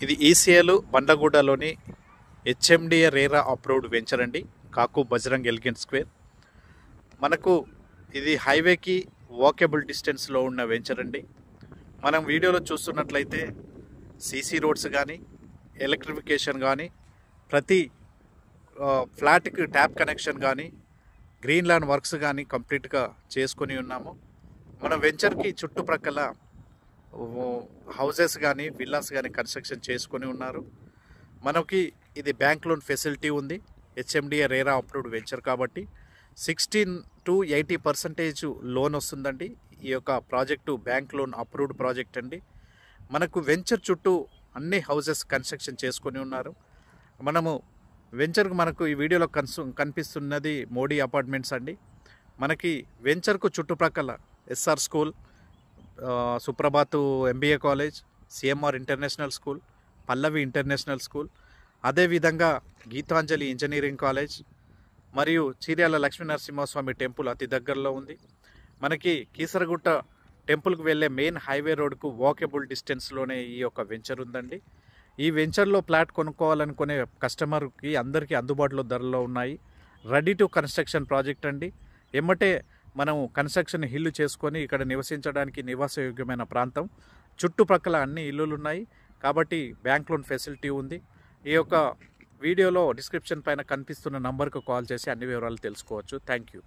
ఇది ఈసీఎల్ బండగూడలోని HMDA RERA approved venture అండి. కాకు బజరంగ్ ఎలిగెంట్ స్క్వేర్. మనకు ఇది హైవేకి వాకబుల్ డిస్టెన్స్లో ఉన్న వెంచర్ అండి. మనం వీడియోలో చూస్తున్నట్లయితే సీసీ రోడ్స్ కానీ, ఎలక్ట్రిఫికేషన్ కానీ, ప్రతి ఫ్లాట్కి ట్యాప్ కనెక్షన్ కానీ, గ్రీన్ ల్యాండ్ వర్క్స్ కానీ కంప్లీట్గా చేసుకొని ఉన్నాము. మన వెంచర్కి చుట్టుప్రక్కల హౌసెస్ కానీ, విల్లాస్ కానీ కన్స్ట్రక్షన్ చేసుకొని ఉన్నారు. మనకి ఇది బ్యాంక్ లోన్ ఫెసిలిటీ ఉంది. హెచ్ఎండిఏ రేరా అప్రూవ్డ్ వెంచర్ కాబట్టి 16 to 80% లోన్ వస్తుందండి. ఈ యొక్క project bank loan approved project అండి. మనకు వెంచర్ చుట్టూ అన్ని హౌసెస్ కన్స్ట్రక్షన్ చేసుకొని ఉన్నారు. మనము వెంచర్కు మనకు ఈ వీడియోలో కనిపిస్తున్నది మోడీ అపార్ట్మెంట్స్ అండి. మనకి వెంచర్కు చుట్టుప్రక్కల SR school, Suprabhat MBA college, CMR international school, Pallavi international school, అదేవిధంగా గీతాంజలి ఇంజనీరింగ్ కాలేజ్ మరియు చీర్యాల లక్ష్మీనరసింహస్వామి టెంపుల్ అతి దగ్గరలో ఉంది. మనకి కీసరగుట్ట టెంపుల్కి వెళ్ళే మెయిన్ హైవే రోడ్కు వాకబుల్ డిస్టెన్స్లోనే ఈ యొక్క వెంచర్ ఉందండి. ఈ వెంచర్లో ప్లాట్ కొనుక్కోవాలనుకునే కస్టమర్కి అందరికీ అందుబాటులో ధరలో ఉన్నాయి. రెడీ టు కన్స్ట్రక్షన్ ప్రాజెక్ట్ అండి. ఎమ్మటే మనం కన్స్ట్రక్షన్ ఇల్లు చేసుకొని ఇక్కడ నివసించడానికి నివాసయోగ్యమైన ప్రాంతం. చుట్టుప్రక్కల అన్ని ఇల్లులు ఉన్నాయి కాబట్టి బ్యాంక్ లోన్ ఫెసిలిటీ ఉంది. ఈ యొక్క వీడియోలో డిస్క్రిప్షన్ పైన కనిపిస్తున్న నంబర్కు కాల్ చేసి అన్ని వివరాలు తెలుసుకోవచ్చు. Thank you.